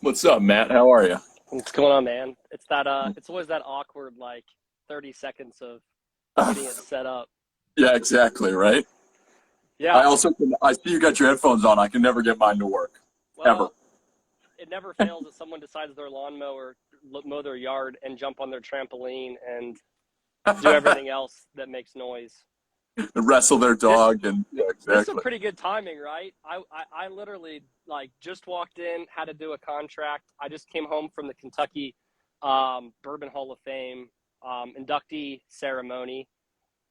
What's up, Matt? How are you? What's going on, man? It's that it's always that awkward like 30 seconds of getting it set up. Yeah, exactly, right? Yeah, I see you got your headphones on. I can never get mine to work. Ever. well, it never fails that someone decides their lawnmower mow their yard and jump on their trampoline and do everything else that makes noise. Wrestle their This dog and yeah, this is some exactly. pretty good timing, right? I literally like just walked in, had to do a contract. I just came home from the Kentucky Bourbon Hall of Fame inductee ceremony.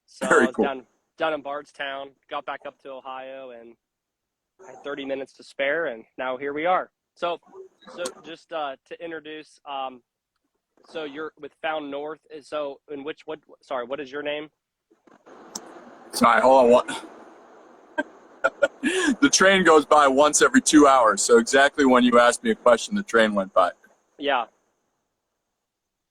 So I Very was cool. down in Bardstown, got back up to Ohio, and I had 30 minutes to spare, and now here we are. So just to introduce, so you're with Found North. So in which what? Sorry, what is your name? Sorry, hold on. The train goes by once every 2 hours. So exactly when you asked me a question, the train went by. Yeah.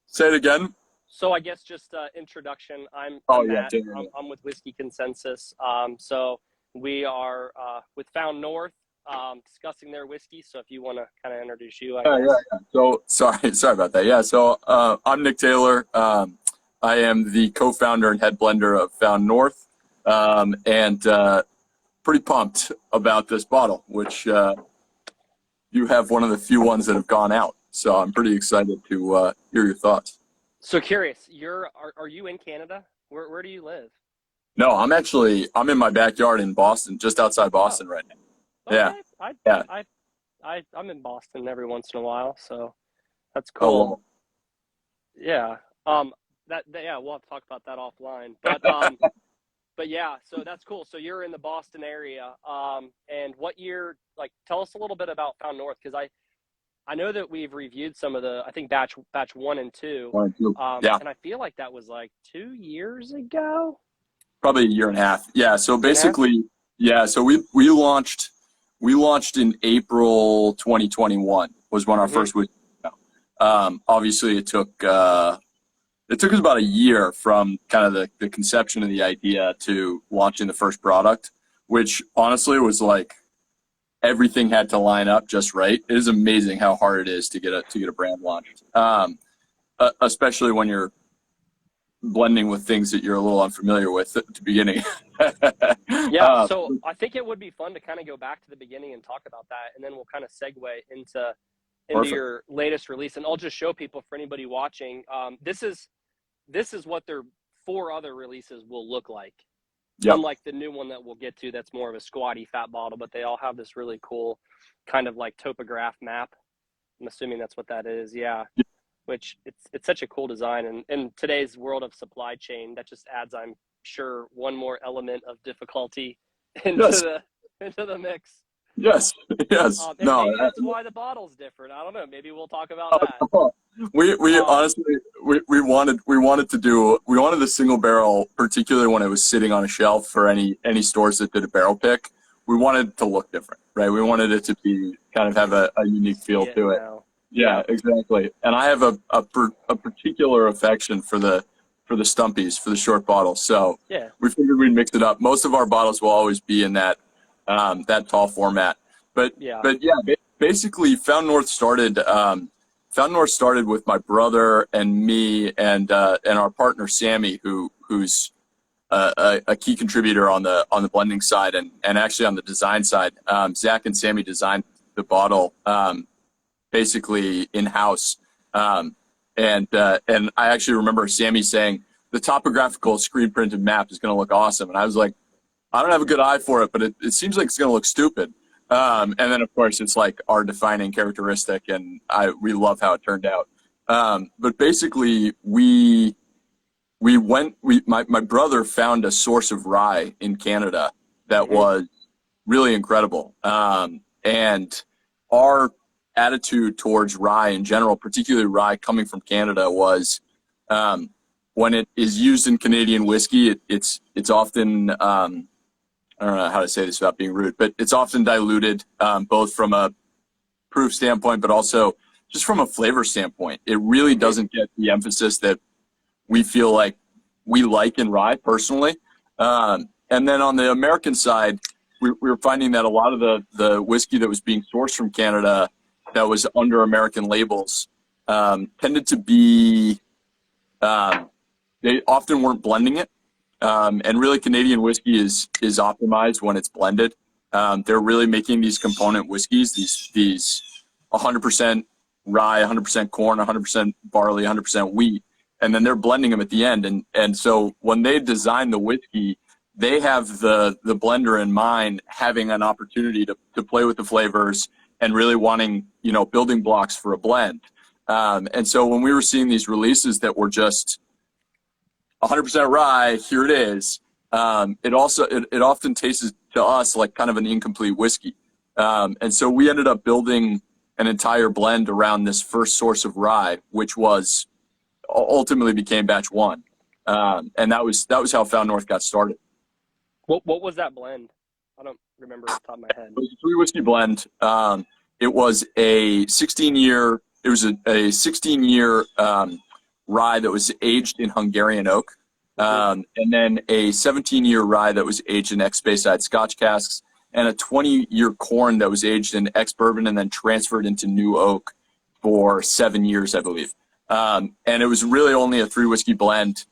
Say it again. So I guess just introduction. Oh I'm yeah, Matt. damn it. I'm with Whiskey Consensus. So we are with Found North, discussing their whiskey. So if you want to kind of introduce you, I Yeah, yeah, guess. yeah. So sorry about that. Yeah, so I'm Nick Taylor. I am the co-founder and head blender of Found North, and pretty pumped about this bottle, which you have one of the few ones that have gone out. So I'm pretty excited to hear your thoughts. So curious, are you in Canada? Where do you live? No, I'm in my backyard in Boston, just outside Oh, Boston right now. Yeah, okay. yeah. I'm in Boston every once in a while, so that's Oh, cool. well. Yeah. Yeah, we'll have to talk about that offline. But yeah, so that's cool. So you're in the Boston area. And what year, like, tell us a little bit about Found North, because I know that we've reviewed some of the, I think batch one and two. One, two. Yeah, And I feel like that was like 2 years ago, probably a year and a half. Yeah, so year and a half. basically, yeah, so we launched in April 2021 was when our Mm-hmm. first week. Obviously, it took us about a year from kind of the conception of the idea to launching the first product, which honestly was like everything had to line up just right. It is amazing how hard it is to get a brand launched, especially when you're blending with things that you're a little unfamiliar with at the beginning. Yeah, uh, so I think it would be fun to kind of go back to the beginning and talk about that, and then we'll kind of segue into Perfect. your latest release. And I'll just show people, for anybody watching, this is what their four other releases will look like. Yep. Unlike the new one that we'll get to, that's more of a squatty fat bottle, but they all have this really cool kind of like topograph map. I'm assuming that's what that is. Yeah, which it's such a cool design, and in today's world of supply chain, that just adds, I'm sure, one more element of difficulty into Yes. the mix. Yes. Yes. And No. maybe that's why the bottle's different. I don't know. Maybe we'll talk about that. We Um, honestly we wanted the single barrel, particularly when it was sitting on a shelf for any stores that did a barrel pick. We wanted it to look different, right? We wanted it to be kind of have a unique see feel it to it. now. Yeah, Yeah, exactly. And I have a particular affection for the stumpies, for the short bottles. So yeah. we figured we'd mix it up. Most of our bottles will always be in that tall format. But Yeah. but yeah, basically, Found North started with my brother and me and our partner Sammy, who's a key contributor on the blending side and actually on the design side. Zach and Sammy designed the bottle basically in house, and I actually remember Sammy saying the topographical screen printed map is going to look awesome, and I was like, I don't have a good eye for it, but it seems like it's going to look stupid. And then, of course, it's like our defining characteristic, and we love how it turned out. But basically, my brother found a source of rye in Canada that Hmm. was really incredible. And our attitude towards rye in general, particularly rye coming from Canada, was when it is used in Canadian whiskey, it's often I don't know how to say this without being rude, but it's often diluted, both from a proof standpoint, but also just from a flavor standpoint. It really Hmm. doesn't get the emphasis that we feel like we like in rye personally. And then on the American side, we were finding that a lot of the whiskey that was being sourced from Canada that was under American labels tended to be, they often weren't blending it. And really Canadian whiskey is optimized when it's blended. They're really making these component whiskeys, these 100% rye, 100% corn, 100% barley, 100% wheat, and then they're blending them at the end. And so when they design the whiskey, they have the blender in mind, having an opportunity to play with the flavors and really wanting, building blocks for a blend. And so when we were seeing these releases that were just 100% rye, here it is, it often tastes to us like kind of an incomplete whiskey. And so we ended up building an entire blend around this first source of rye, which was ultimately became batch 1. And that was how Found North got started. What was that blend? I don't remember off the top of my head. It was a 3 whiskey blend. It was a 16-year. It was a 16-year rye that was aged in Hungarian oak, and then a 17-year rye that was aged in ex-Speyside Scotch casks, and a 20-year corn that was aged in ex-bourbon and then transferred into new oak for 7 years, I believe. And it was really only a 3 whiskey blend,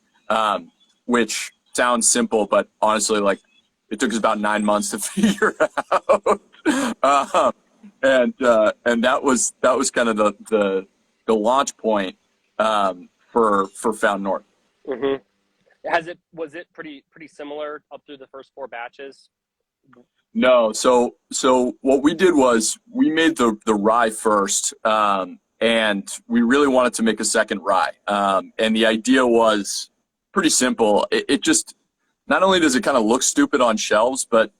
which sounds simple, but honestly, like, it took us about 9 months to figure out. And that was kind of the launch point for Found North. Mm-hmm. Was it pretty similar up through the first 4 batches? No. So what we did was we made the rye first, and we really wanted to make a second rye. And the idea was pretty simple. It just, not only does it kind of look stupid on shelves, but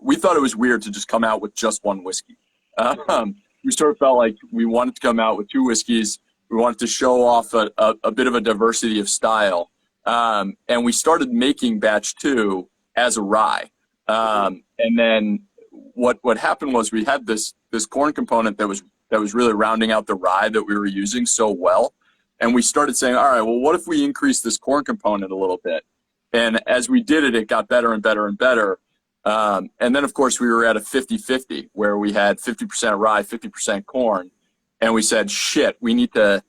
we thought it was weird to just come out with just one whiskey. We sort of felt like we wanted to come out with 2 whiskeys. We wanted to show off a bit of a diversity of style. And we started making batch 2 as a rye. And then what happened was we had this corn component that was really rounding out the rye that we were using so well. And we started saying, all right, well, what if we increase this corn component a little bit? And as we did it, it got better and better and better. And then, of course, we were at a 50-50 where we had 50% rye, 50% corn. And we said, shit, we need to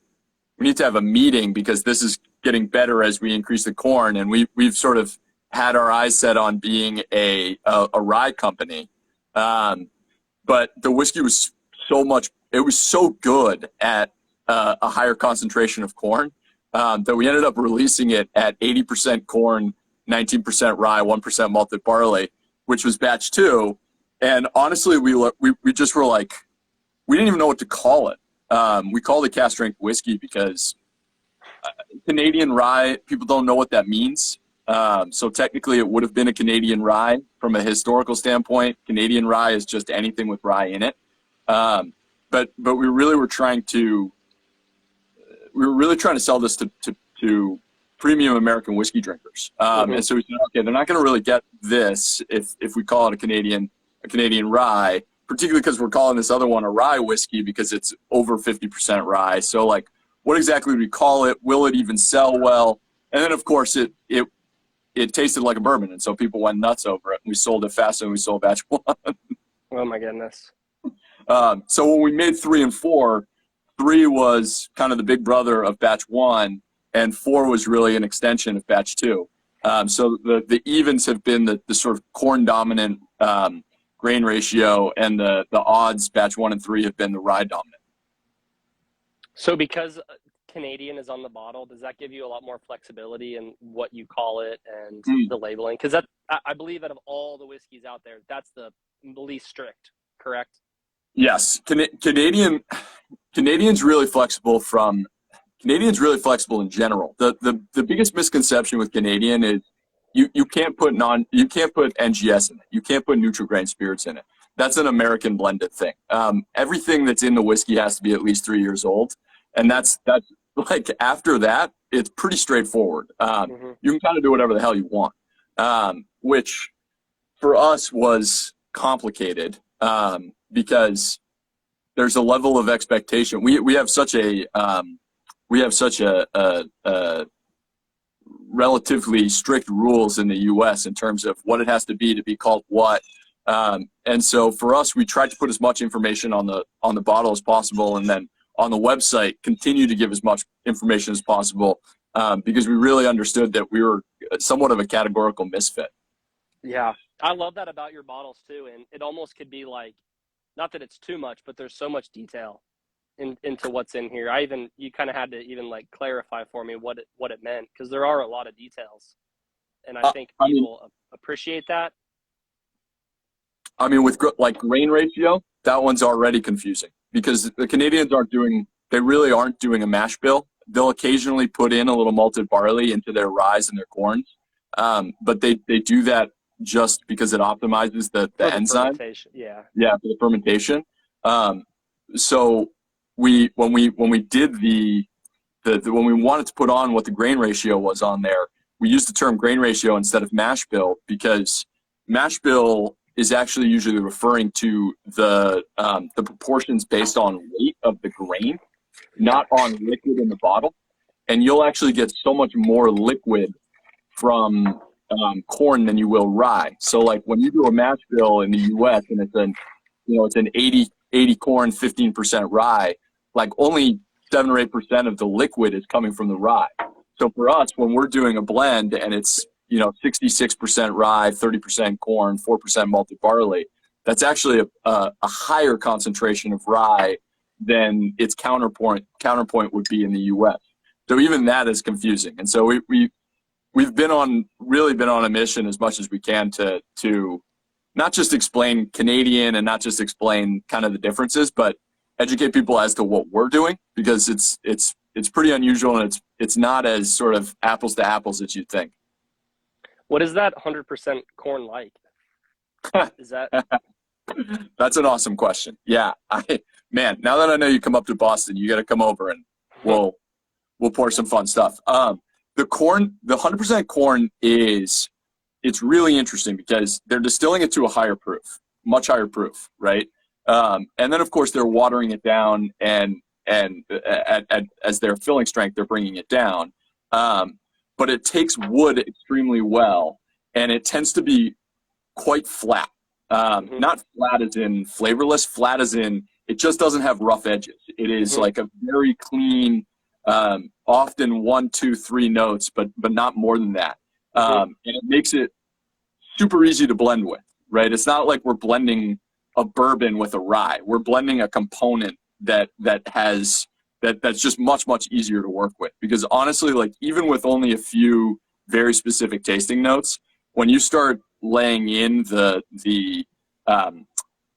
have a meeting because this is getting better as we increase the corn. And we've sort of had our eyes set on being a rye company. But the whiskey was it was so good at a higher concentration of corn that we ended up releasing it at 80% corn, 19% rye, 1% malted barley, which was batch 2. And honestly, we just were like, we didn't even know what to call it. We called it cask strength whiskey because Canadian rye, people don't know what that means. So technically it would have been a Canadian rye from a historical standpoint. Canadian rye is just anything with rye in it. But we really were trying to sell this to premium American whiskey drinkers. And so we said, okay, they're not going to really get this if we call it a Canadian rye, particularly because we're calling this other one a rye whiskey because it's over 50% rye. So like, what exactly do we call it? Will it even sell well? And then of course it tasted like a bourbon. And so people went nuts over it. We sold it faster than we sold batch 1. Oh my goodness. So when we made 3 and 4, 3 was kind of the big brother of batch 1, and 4 was really an extension of batch 2. So the evens have been the sort of corn dominant grain ratio, and the odds batch 1 and 3 have been the rye dominant. So because Canadian is on the bottle, does that give you a lot more flexibility in what you call it and the labeling? Because I believe out of all the whiskeys out there, that's the least strict, correct? Yes, Canadian's really flexible in general. The biggest misconception with Canadian is you can't put NGS in it. You can't put neutral grain spirits in it. That's an American blended thing. Everything that's in the whiskey has to be at least 3 years old, and that's like after that, it's pretty straightforward. You can kind of do whatever the hell you want, which for us was complicated. Because there's a level of expectation. We have such a relatively strict rules in the U.S. in terms of what it has to be called what. And so for us, we tried to put as much information on the bottle as possible, and then on the website continue to give as much information as possible, because we really understood that we were somewhat of a categorical misfit. Yeah, I love that about your bottles too, and it almost could be like, not that it's too much, but there's so much detail into what's in here. You kind of had to even like clarify for me what it meant, because there are a lot of details, and I think people appreciate that. I mean, with like grain ratio, that one's already confusing because the Canadians really aren't doing a mash bill. They'll occasionally put in a little malted barley into their rye and their corns, but they do that just because it optimizes the enzyme. Yeah, for the fermentation. So when we did when we wanted to put on what the grain ratio was on there, we used the term grain ratio instead of mash bill, because mash bill is actually usually referring to the proportions based on weight of the grain, not on liquid in the bottle. And you'll actually get so much more liquid from corn than you will rye. So like when you do a mash bill in the US and it's an 80 corn, 15% rye, like only 7 or 8% of the liquid is coming from the rye. So for us, when we're doing a blend and it's 66% rye, 30% corn, 4% malted barley, that's actually a higher concentration of rye than its counterpoint would be in the US. So even that is confusing. And so we've really been on a mission as much as we can to not just explain Canadian and not just explain kind of the differences, but educate people as to what we're doing, because it's pretty unusual, and it's not as sort of apples to apples as you'd think. What is that 100% corn like? Is that? That's an awesome question. Yeah, now that I know you come up to Boston, you got to come over and we'll pour some fun stuff. The 100% corn it's really interesting because they're distilling it to a higher proof, much higher proof, right? And then of course they're watering it down, and as their filling strength, they're bringing it down. But it takes wood extremely well, and it tends to be quite flat. Not flat as in flavorless, flat as in it just doesn't have rough edges. It is like a very clean, often 1, 2, 3 notes, but not more than that. And it makes it super easy to blend with, right? It's not like we're blending a bourbon with a rye. We're blending a component that's just much easier to work with, because honestly, like even with only a few very specific tasting notes, when you start laying in the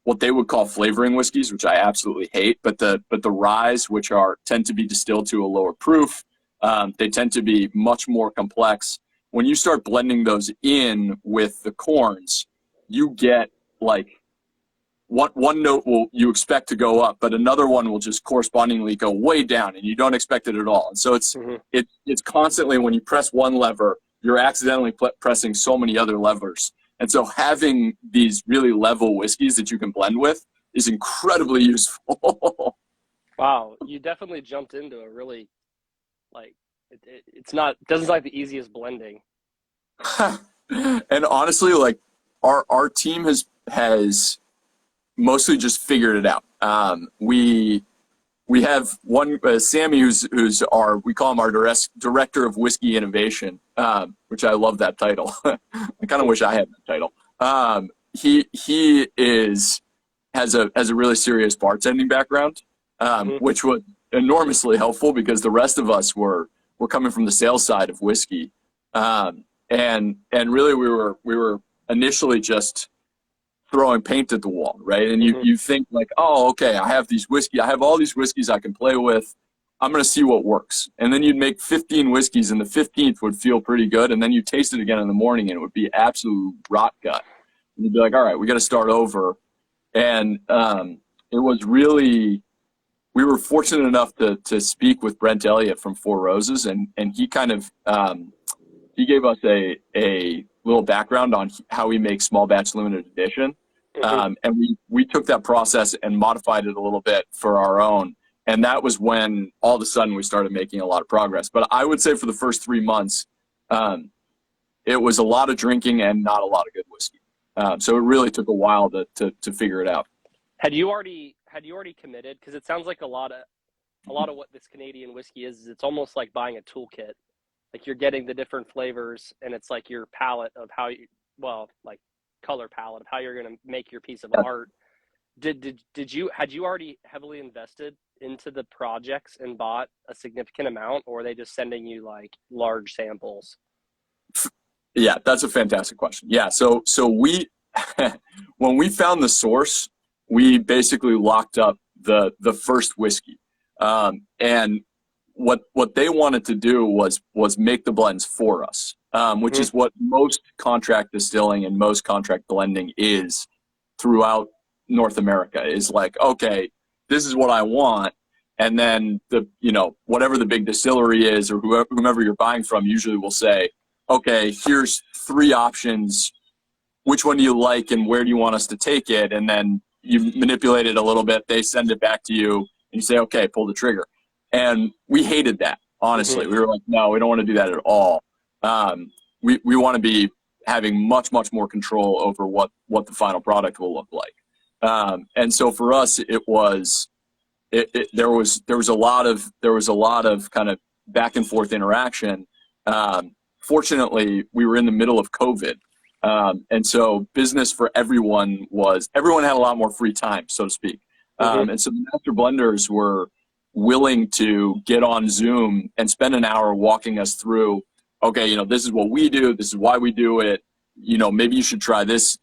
what they would call flavoring whiskeys, which I absolutely hate, but the ryes, which tend to be distilled to a lower proof, they tend to be much more complex. When you start blending those in with the corns, you get like one note you expect to go up, but another one will just correspondingly go way down, and you don't expect it at all. And so it's constantly, when you press one lever, you're accidentally pressing so many other levers. And so having these really level whiskeys that you can blend with is incredibly useful. Wow, you definitely jumped into a really, like, it doesn't like the easiest blending. And honestly, like our team has mostly just figured it out. We have one Sammy, who's we call him our director of whiskey innovation, which I love that title. I kind of wish I had that title. He has a really serious bartending background, which was enormously helpful, because the rest of us were coming from the sales side of whiskey, and really we were initially just throwing paint at the wall, right? And you think like, oh, okay, I have all these whiskeys I can play with. I'm going to see what works. And then you'd make 15 whiskeys, and the 15th would feel pretty good. And then you taste it again in the morning, and it would be absolute rot gut. And you'd be like, all right, we got to start over. And it was really, we were fortunate enough to speak with Brent Elliott from Four Roses, and he kind of, he gave us a little background on how we make small batch limited edition. And we took that process and modified it a little bit for our own. And that was when all of a sudden we started making a lot of progress. But I would say for the first 3 months, it was a lot of drinking and not a lot of good whiskey. So it really took a while to figure it out. Had you already committed? Because it sounds like a lot of what this Canadian whiskey is it's almost like buying a toolkit. Like you're getting the different flavors, and it's like your palette of how you, well, like color palette of how you're going to make your piece of art. Had you already heavily invested into the projects and bought a significant amount, or are they just sending you like large samples? Yeah, that's a fantastic question. Yeah, so we when we found the source, we basically locked up the first whiskey, and what they wanted to do was make the blends for us, which Mm-hmm. is what most contract distilling and most contract blending is throughout North America. Is like, okay, this is what I want, and then whatever the big distillery is or whomever you're buying from usually will say, okay, here's three options. Which one do you like, and where do you want us to take it? And then you manipulate it a little bit. They send it back to you, and you say, okay, pull the trigger. And we hated that, honestly. Mm-hmm. We were like, no, we don't want to do that at all. We want to be having much, much more control over what the final product will look like. And so for us, there was a lot of kind of back and forth interaction. Fortunately, we were in the middle of COVID. And so business for everyone had a lot more free time, so to speak. Mm-hmm. And so the master blenders were willing to get on Zoom and spend an hour walking us through, okay, this is what we do. This is why we do it. Maybe you should try this.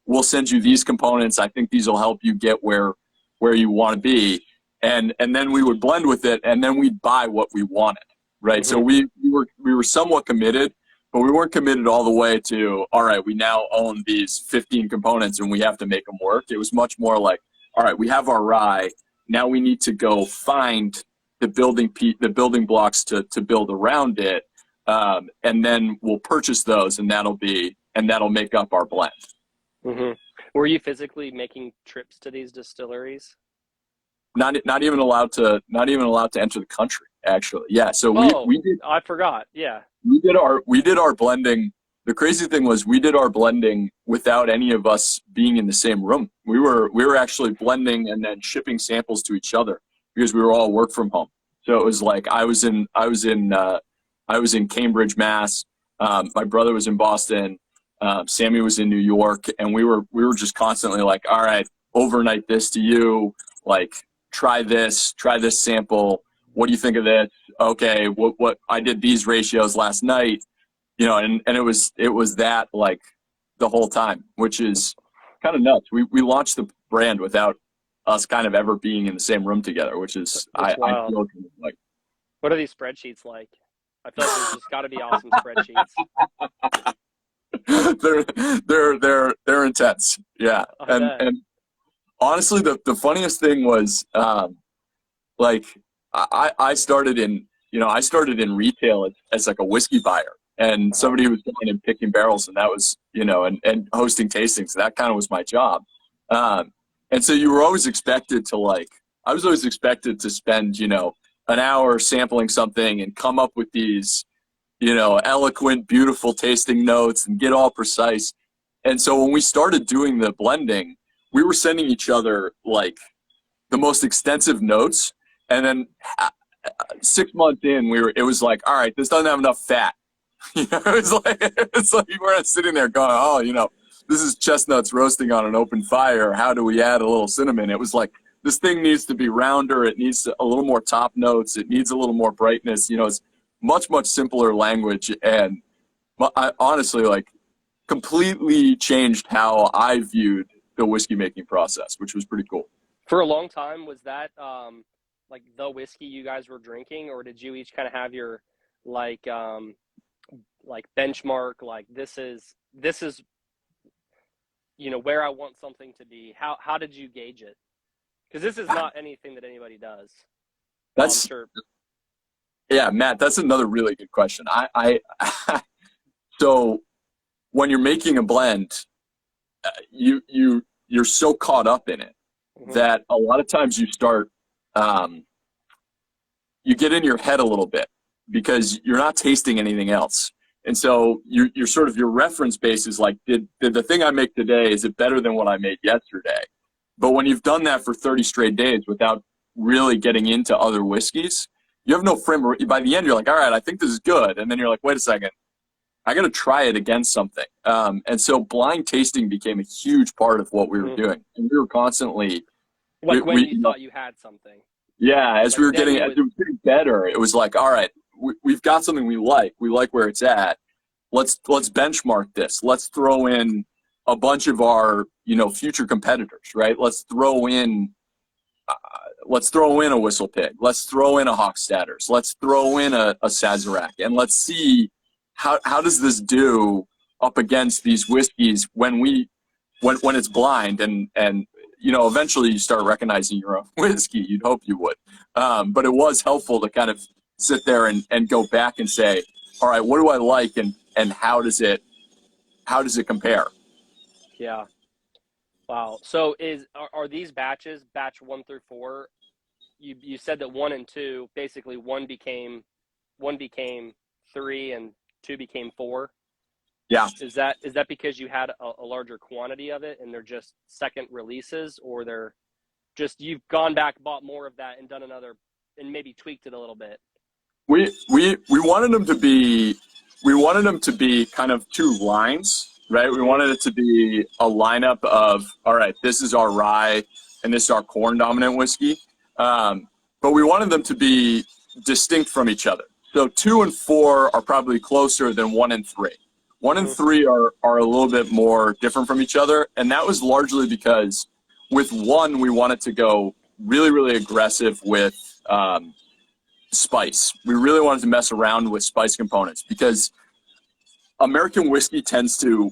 We'll send you these components. I think these will help you get where you want to be. And then we would blend with it, and then we'd buy what we wanted. Right. Mm-hmm. So we were somewhat committed, but we weren't committed all the way to, all right, we now own these 15 components and we have to make them work. It was much more like, all right, we have our rye. Now we need to go find the building blocks to build around it. And then we'll purchase those, and that'll make up our blend. Mm-hmm. Were you physically making trips to these distilleries? Not even allowed to enter the country, actually. Yeah. So we did. I forgot. Yeah. We did our blending. The crazy thing was we did our blending without any of us being in the same room. We were actually blending and then shipping samples to each other because we were all work from home. So it was like I was in Cambridge, Mass. My brother was in Boston. Sammy was in New York, and we were just constantly like, all right, overnight this to you, like try this sample. What do you think of this? Okay, what I did these ratios last night, and it was that like the whole time, which is kind of nuts. We launched the brand without us kind of ever being in the same room together, which is I feel like. What are these spreadsheets like? I feel like there's just got to be awesome They're intense, yeah. And honestly, the funniest thing was like I started in retail as like a whiskey buyer, and somebody who was going and picking barrels, and that was and hosting tastings. That kind of was my job, and so you were always expected to I was always expected to spend an hour sampling something and come up with these eloquent, beautiful tasting notes and get all precise. And so when we started doing the blending, we were sending each other like the most extensive notes. And then 6 months in, it was like, all right, this doesn't have enough fat. It's like we're not sitting there going, oh, this is chestnuts roasting on an open fire. How do we add a little cinnamon? It was like, this thing needs to be rounder. It needs a little more top notes. It needs a little more brightness. It's much, much simpler language. And I honestly completely changed how I viewed the whiskey making process, which was pretty cool. For a long time, was that like the whiskey you guys were drinking, or did you each kind of have your like benchmark, like this is where I want something to be? How did you gauge it? Because this is not anything that anybody does. That's sure. Yeah, Matt, that's another really good question. So when you're making a blend, you're so caught up in it that a lot of times you start, you get in your head a little bit because you're not tasting anything else. And so you're sort of, your reference base is like, did the thing I make today, is it better than what I made yesterday? But when you've done that for 30 straight days without really getting into other whiskeys, you have no frame. By the end, you're like, all right, I think this is good. And then you're like, wait a second, I got to try it against something. And so blind tasting became a huge part of what we were doing. And we were constantly. Like when you thought you had something. Yeah, as it was getting better, it was like, all right, we've got something we like. We like where it's at. Let's benchmark this. Let's throw in a bunch of our, future competitors, right? Let's throw in a Whistle Pig. Let's throw in a Hochstadter's. Let's throw in a Sazerac, and let's see how does this do up against these whiskeys when it's blind, and eventually you start recognizing your own whiskey. You'd hope you would, but it was helpful to kind of sit there and go back and say, all right, what do I like, and how does it compare? Yeah. Wow. So are these batches, batch 1 through 4? You said that 1 and 2, basically one became 3 and 2 became 4. Yeah. Is that because you had a larger quantity of it and they're just second releases, or they're just, you've gone back, bought more of that and done another and maybe tweaked it a little bit? We wanted them to be kind of two lines, right? We wanted it to be a lineup of, all right, this is our rye and this is our corn dominant whiskey. But we wanted them to be distinct from each other. So 2 and 4 are probably closer than 1 and 3. 1 and 3 are a little bit more different from each other. And that was largely because with 1, we wanted to go really, really aggressive with spice. We really wanted to mess around with spice components because American rye tends to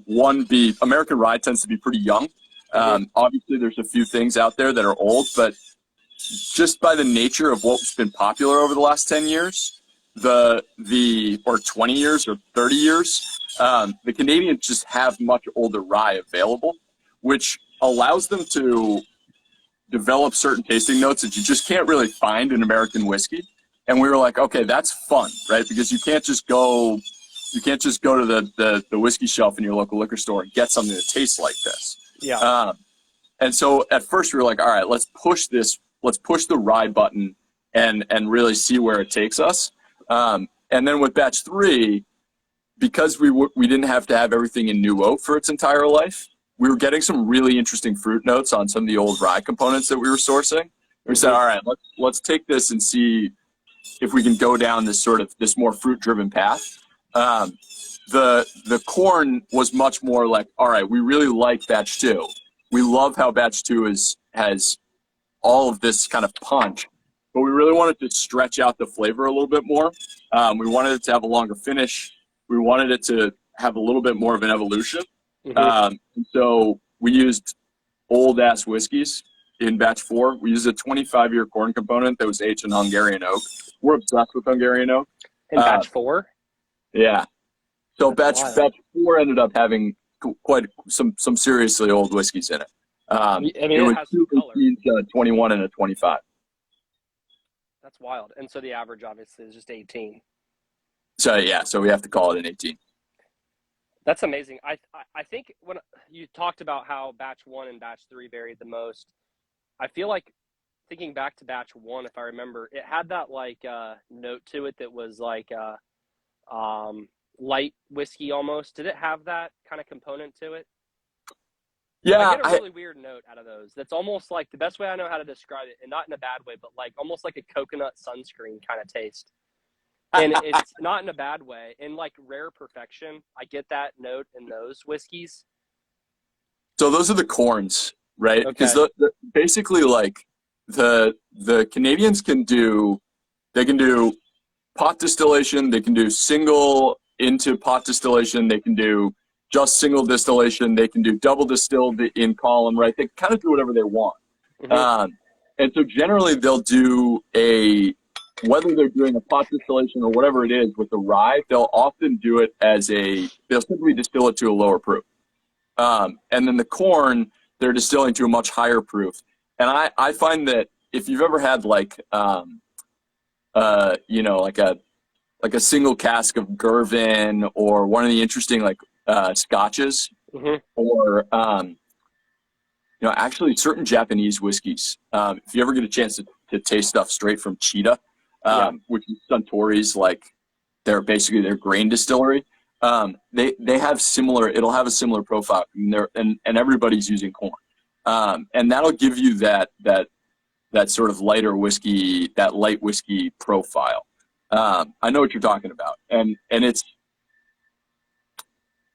be pretty young. Obviously, there's a few things out there that are old, but just by the nature of what's been popular over the last 10 years, or 20 years or 30 years, the Canadians just have much older rye available, which allows them to develop certain tasting notes that you just can't really find in American whiskey. And we were like, okay, that's fun, right? Because you can't just go to the whiskey shelf in your local liquor store and get something that tastes like this. Yeah. And so at first we were like, all right, let's push the rye button and really see where it takes us. And then with batch 3, because we didn't have to have everything in new oak for its entire life, we were getting some really interesting fruit notes on some of the old rye components that we were sourcing. We said, all right, let's take this and see if we can go down this more fruit driven path. The corn was much more like, all right, we really like batch 2. We love how batch 2 has all of this kind of punch, but we really wanted to stretch out the flavor a little bit more. We wanted it to have a longer finish. We wanted it to have a little bit more of an evolution. And so we used old ass whiskeys in batch 4. We used a 25-year corn component that was aged in Hungarian oak. We're obsessed with Hungarian oak. In batch 4? Yeah. So batch 4 ended up having quite some seriously old whiskeys in it. It was has some color. 21 and a 25. That's wild. And so the average obviously is just 18. So we have to call it an 18. That's amazing. I think when you talked about how batch 1 and batch 3 varied the most, I feel like thinking back to batch 1, if I remember, it had that note to it that was like light whiskey almost. Did it have that kind of component to it? Yeah, I get a really weird note out of those. That's almost like, the best way I know how to describe it, and not in a bad way, but like almost like a coconut sunscreen kind of taste. And it's not in a bad way. In like rare perfection, I get that note in those whiskeys. So those are the corns, right? Because Okay. basically, like the Canadians can do pot distillation. They can do single into pot distillation. They can do just single distillation. They can do double distilled in column, right? They kind of do whatever they want. And so generally they'll do whether they're doing a pot distillation or whatever it is with the rye, they'll often do it they'll simply distill it to a lower proof. And then the corn, they're distilling to a much higher proof. And I find that if you've ever had like a like a single cask of Bourbon, or one of the interesting like scotches, or actually certain Japanese whiskeys. If you ever get a chance to taste stuff straight from Cheetah, which is Suntory's, like they're basically their grain distillery. They have similar. It'll have a similar profile, and everybody's using corn, and that'll give you that sort of lighter whiskey, that light whiskey profile. I know what you're talking about, and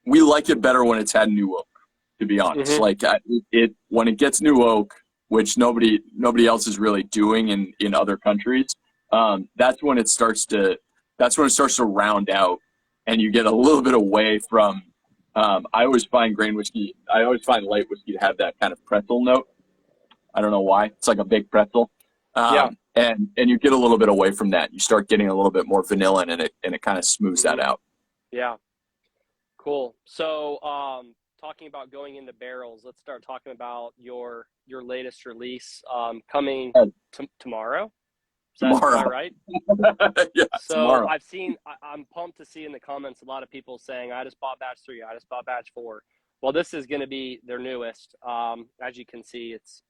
we like it better when it's had new oak, to be honest. Like when it gets new oak, which nobody else is really doing in other countries. That's when it starts to round out, and you get a little bit away from. I always find light whiskey to have that kind of pretzel note. I don't know why. It's like a big pretzel. And you get a little bit away from that. You start getting a little bit more vanilla in it, and it kind of smooths that out. Yeah. Cool. So, talking about going into barrels, let's start talking about your latest release coming tomorrow. Tomorrow, am I right? Yeah. So tomorrow. I'm pumped to see in the comments a lot of people saying, "I just bought batch 3. I just bought batch 4." Well, this is going to be their newest. As you can see, it's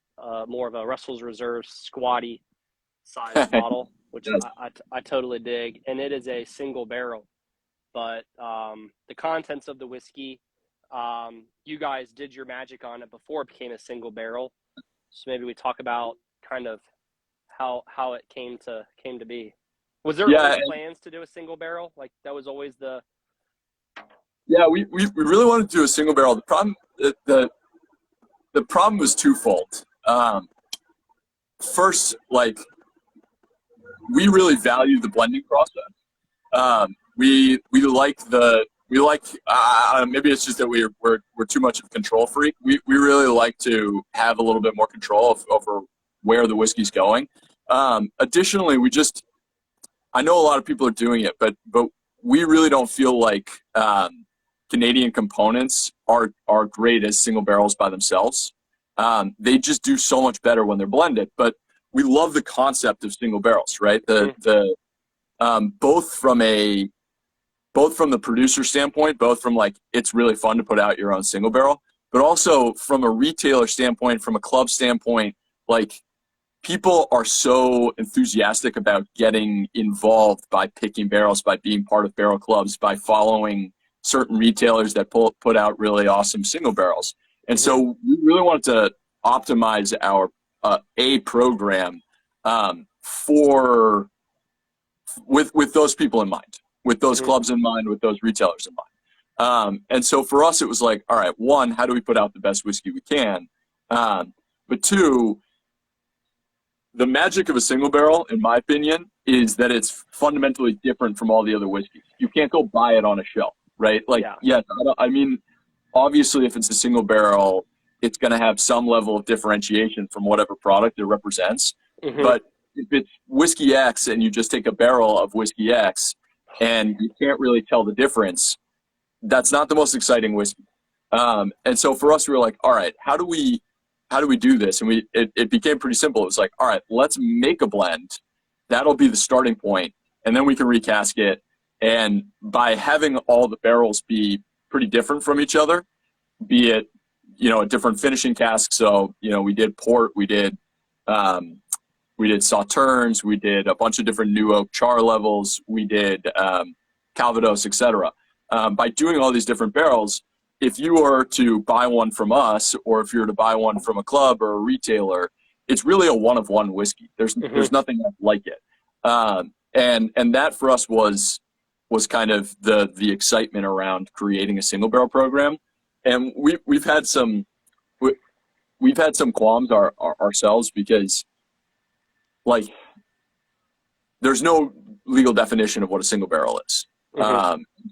more of a Russell's Reserve squatty size bottle, which I totally dig, and it is a single barrel. But the contents of the whiskey, you guys did your magic on it before it became a single barrel. So maybe we talk about kind of how it came to be. Was there always plans to do a single barrel? Like that was always the. Yeah, we really wanted to do a single barrel. The problem was twofold. First, like we really value the blending process. We like maybe it's just that we're too much of a control freak. We really like to have a little bit more control over where the whiskey's going. Additionally, I know a lot of people are doing it, but we really don't feel like Canadian components are great as single barrels by themselves. They just do so much better when they're blended. But we love the concept of single barrels, right? Both from the producer standpoint, both from like it's really fun to put out your own single barrel, but also from a retailer standpoint, from a club standpoint, like people are so enthusiastic about getting involved by picking barrels, by being part of barrel clubs, by following certain retailers that put out really awesome single barrels. And so we really wanted to optimize our program with those people in mind, with those clubs in mind, with those retailers in mind. And so for us, it was like, all right, one, how do we put out the best whiskey we can? But two, the magic of a single barrel, in my opinion, is that it's fundamentally different from all the other whiskeys. You can't go buy it on a shelf, right? Like, yes, I mean, obviously, if it's a single barrel, it's going to have some level of differentiation from whatever product it represents. But if it's whiskey X and you just take a barrel of whiskey X and you can't really tell the difference, that's not the most exciting whiskey. And so for us, we were like, all right, how do we do this? And it became pretty simple. It was like, all right, let's make a blend. That'll be the starting point, and then we can recask it. And by having all the barrels be pretty different from each other, be it, a different finishing cask. So, we did port, we did sauternes, we did a bunch of different new oak char levels, we did Calvados, etc. By doing all these different barrels, if you were to buy one from us, or if you were to buy one from a club or a retailer, it's really a one-of-one whiskey. There's nothing else like it. And that for us was kind of the excitement around creating a single barrel program. And we've had some qualms ourselves because, like, there's no legal definition of what a single barrel is.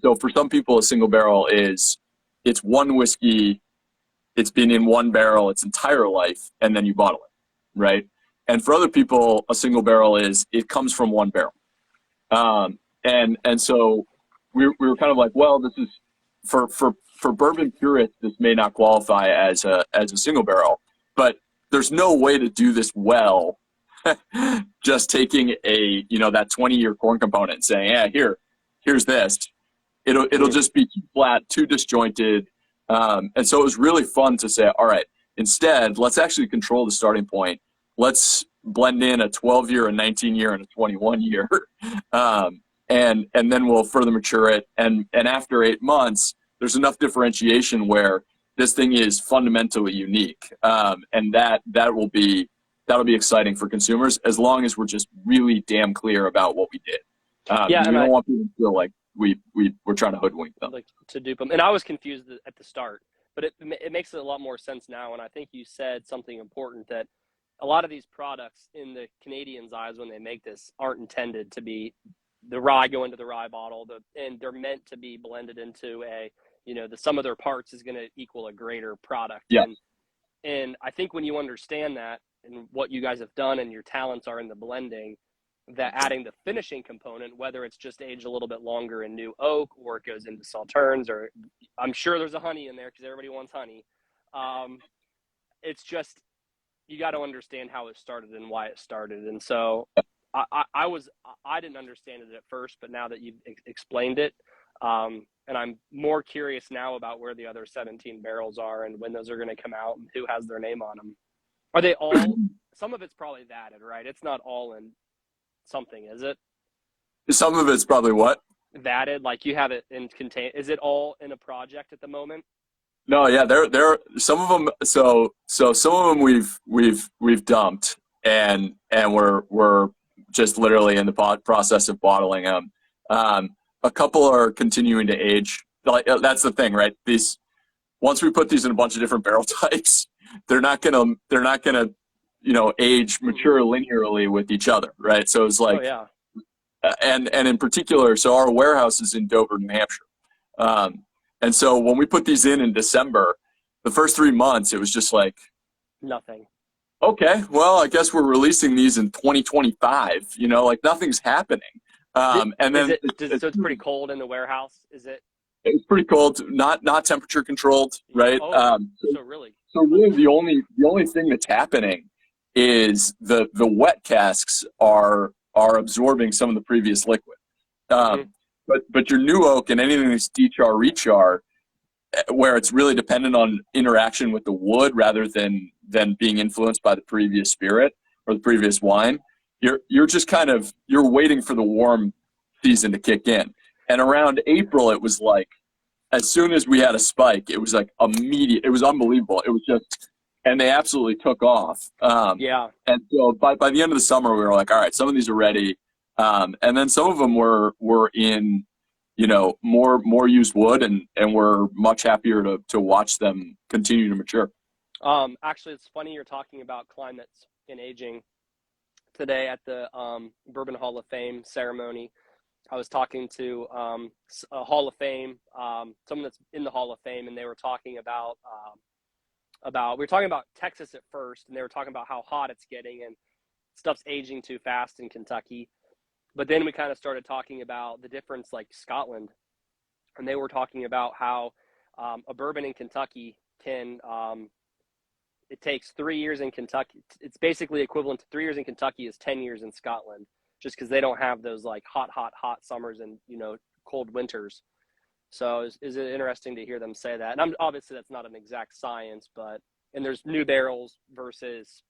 So for some people, a single barrel is it's one whiskey, it's been in one barrel its entire life, and then you bottle it, right? And for other people, a single barrel is it comes from one barrel. And so we were kind of like, well, this is for bourbon purists, this may not qualify as a single barrel, but there's no way to do this well just taking that 20-year corn component and saying, yeah, here, here's this. It'll just be too flat, too disjointed. And so it was really fun to say, all right, instead, let's actually control the starting point. Let's blend in a 12-year, a 19-year, and a 21-year. And then we'll further mature it. And after 8 months, there's enough differentiation where this thing is fundamentally unique. And that'll be exciting for consumers as long as we're just really damn clear about what we did. We don't want people to feel like we're trying to hoodwink them. Like to dupe them. And I was confused at the start, but it makes a lot more sense now. And I think you said something important, that a lot of these products in the Canadians' eyes when they make this aren't intended to be the rye go into the rye bottle, and they're meant to be blended into the sum of their parts is going to equal a greater product. Yeah. And I think when you understand that and what you guys have done and your talents are in the blending, that adding the finishing component, whether it's just aged a little bit longer in new oak or it goes into sauternes, or I'm sure there's a honey in there because everybody wants honey. It's just, you got to understand how it started and why it started. And so I didn't understand it at first, but now that you've explained it, and I'm more curious now about where the other 17 barrels are and when those are going to come out and who has their name on them. Are they all, some of it's probably vatted, right? It's not all in something, is it? Some of it's probably what? Vatted, like you have it in contain. Is it all in a project at the moment? No, yeah, there some of them. So some of them we've dumped, and we're just literally in the process of bottling them. A couple are continuing to age. Like, that's the thing, right? Once we put these in a bunch of different barrel types, they're not gonna age mature linearly with each other, right? So it's like, and in particular, so our warehouse is in Dover, New Hampshire. And so when we put these in December, the first 3 months, it was just like nothing. Okay, well, I guess we're releasing these in 2025. Like nothing's happening. And then so it's pretty cold in the warehouse. Is it? It's pretty cold, not temperature controlled, right? So really the only thing that's happening is the wet casks are absorbing some of the previous liquid. But your new oak and anything that's dechar rechar, where it's really dependent on interaction with the wood rather than being influenced by the previous spirit or the previous wine, you're just you're waiting for the warm season to kick in. And around April, it was like, as soon as we had a spike, it was like immediate. It was unbelievable. It was just, and they absolutely took off. And so by the end of the summer, we were like, all right, some of these are ready. And then some of them were in, more used wood, and we're much happier to watch them continue to mature. Actually, it's funny you're talking about climates and aging. Today at the Bourbon Hall of Fame ceremony, I was talking to a Hall of Fame, someone that's in the Hall of Fame, and they were talking about we were talking about Texas at first, and they were talking about how hot it's getting and stuff's aging too fast in Kentucky. But then we kind of started talking about the difference, like Scotland, and they were talking about how a bourbon in Kentucky can it takes 3 years in Kentucky. It's basically equivalent to 3 years in Kentucky is 10 years in Scotland, just because they don't have those like hot summers and cold winters. So is it interesting to hear them say that? And obviously that's not an exact science, and there's new barrels versus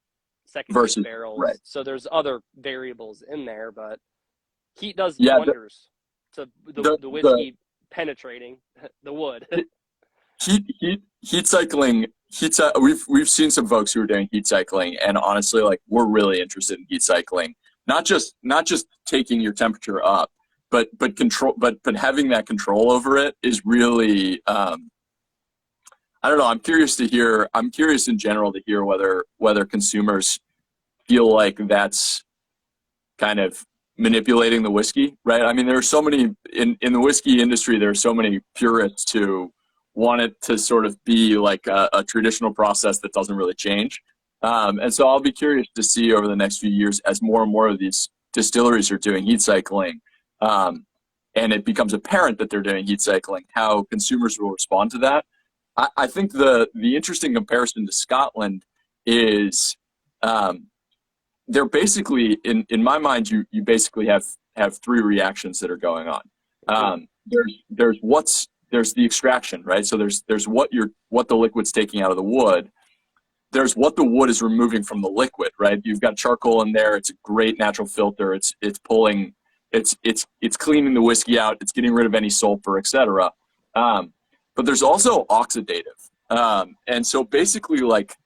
second barrels. Right. So there's other variables in there, but heat does wonders to the whiskey penetrating the wood. Heat cycling. We've seen some folks who are doing heat cycling, and honestly, like, we're really interested in heat cycling. Not just taking your temperature up, but having that control over it is really, I don't know. I'm curious in general to hear whether consumers feel like that's kind of manipulating the whiskey, right? I mean, there are so many in the whiskey industry. There are so many purists who want it to sort of be like a traditional process that doesn't really change. And so I'll be curious to see over the next few years, as more and more of these distilleries are doing heat cycling, and it becomes apparent that they're doing heat cycling, how consumers will respond to that. I think the interesting comparison to Scotland is they're basically, in my mind, you basically have three reactions that are going on. Mm-hmm. There's the extraction, right? So there's what the liquid's taking out of the wood. There's what the wood is removing from the liquid, right? You've got charcoal in there. It's a great natural filter. It's pulling, it's cleaning the whiskey out. It's getting rid of any sulfur, etc. But there's also oxidative, and so basically, like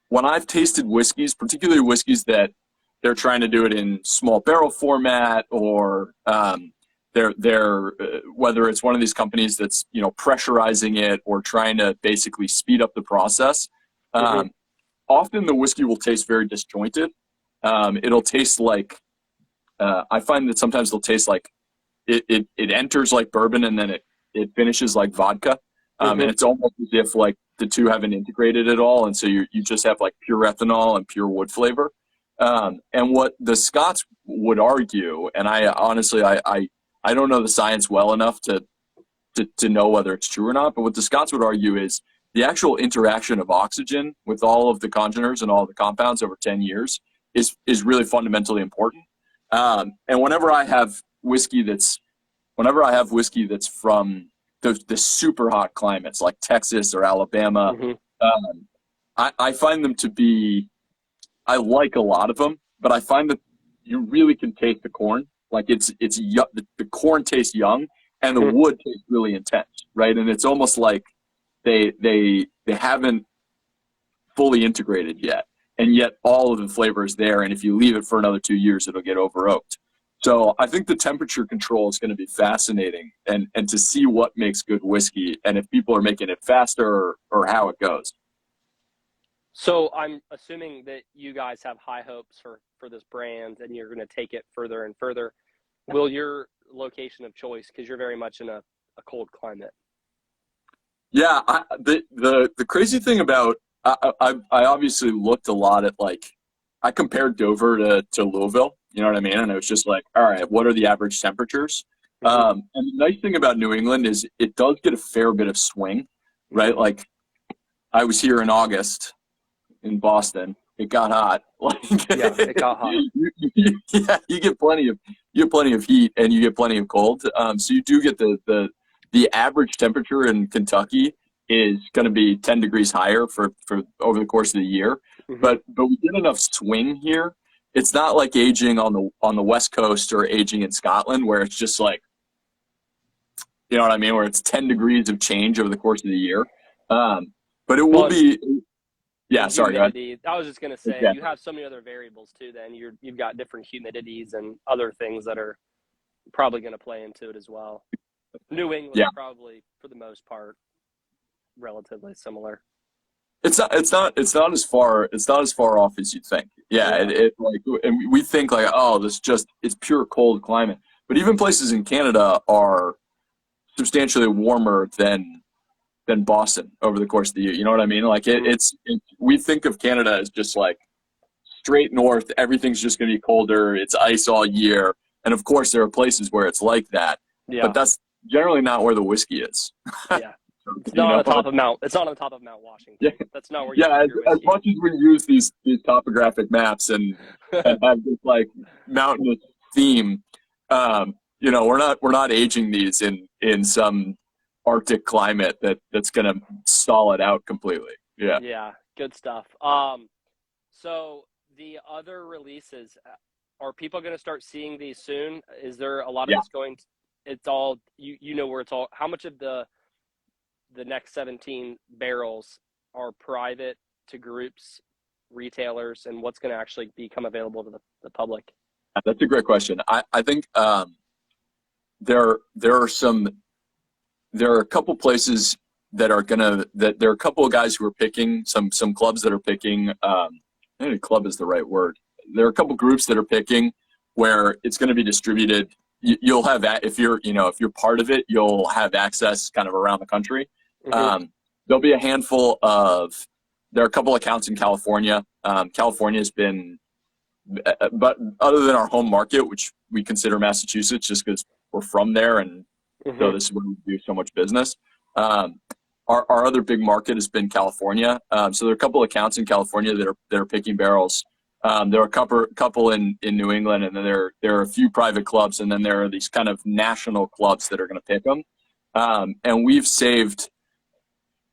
when I've tasted whiskeys, particularly whiskeys that they're trying to do it in small barrel format, or they're whether it's one of these companies that's pressurizing it or trying to basically speed up the process. Mm-hmm. Often the whiskey will taste very disjointed. It'll taste like I find that sometimes it'll taste like it enters like bourbon and then it finishes like vodka, Mm-hmm. and it's almost as if like the two haven't integrated at all, and so you just have like pure ethanol and pure wood flavor. And what the Scots would argue, and I honestly I don't know the science well enough to know whether it's true or not, but what the Scots would argue is the actual interaction of oxygen with all of the congeners and all of the compounds over 10 years is really fundamentally important. And whenever I have whiskey that's from the super hot climates like Texas or Alabama, Mm-hmm. I find them to be, I like a lot of them, but I find that you really can taste the corn. Like it's the corn tastes young and the Mm-hmm. wood tastes really intense, right? And it's almost like they haven't fully integrated yet, and yet all of the flavor is there. And if you leave it for another 2 years, it'll get over oaked. So I think the temperature control is going to be fascinating, and to see what makes good whiskey, and if people are making it faster or how it goes. So I'm assuming that you guys have high hopes for this brand, and you're going to take it further and further. Will your location of choice, because you're very much in a cold climate? Yeah, the crazy thing about I obviously looked a lot at, like, I compared Dover to Louisville, you know what I mean? And it was just like, all right, what are the average temperatures? Mm-hmm. And the nice thing about New England is it does get a fair bit of swing, right? Like I was here in August in Boston. It got hot. Like, Yeah, it got hot. yeah, you get plenty of heat and you get plenty of cold. So you do get the average temperature in Kentucky is going to be 10 degrees higher for over the course of the year. Mm-hmm. But we get enough swing here. It's not like aging on the West Coast or aging in Scotland, where it's just like, you know what I mean, where it's 10 degrees of change over the course of the year. But it will be, yeah. Sorry, go ahead. I was just going to say, Okay. you have so many other variables too. Then you've got different humidities and other things that are probably going to play into it as well. New England, Yeah. probably for the most part, relatively similar. It's not as far off as you think. Yeah, Yeah. and we think like, oh, it's pure cold climate. But even places in Canada are substantially warmer than Boston over the course of the year. You know what I mean? Like we think of Canada as just like straight north. Everything's just going to be colder. It's ice all year, and of course there are places where it's like that. Yeah. But that's generally not where the whiskey is. Yeah. It's not on the top of Mount. It's not on the top of Mount Washington. Yeah. That's not where you Yeah, keep your as whiskey. much as we use these topographic maps and have this like mountainous theme, we're not aging these in some Arctic climate that's going to stall it out completely. Yeah. Yeah, good stuff. So the other releases, are people going to start seeing these soon? Is there a lot of this going? It's all you know where it's all. How much of the next 17 barrels are private to groups, retailers, and what's going to actually become available to the public? That's a great question. I think there are a couple places that there are a couple of guys who are picking some clubs that are picking. Maybe club is the right word. There are a couple groups that are picking where it's going to be distributed. You'll have, if you're part of it, you'll have access kind of around the country. Mm-hmm. There'll be a handful there are a couple accounts in California. California has been, but other than our home market, which we consider Massachusetts just because we're from there, and Mm-hmm. so this is where we do so much business. Our other big market has been California. So there are a couple accounts in California that are picking barrels. There are a couple in New England, and then there are a few private clubs, and then there are these kind of national clubs that are going to pick them. And we've saved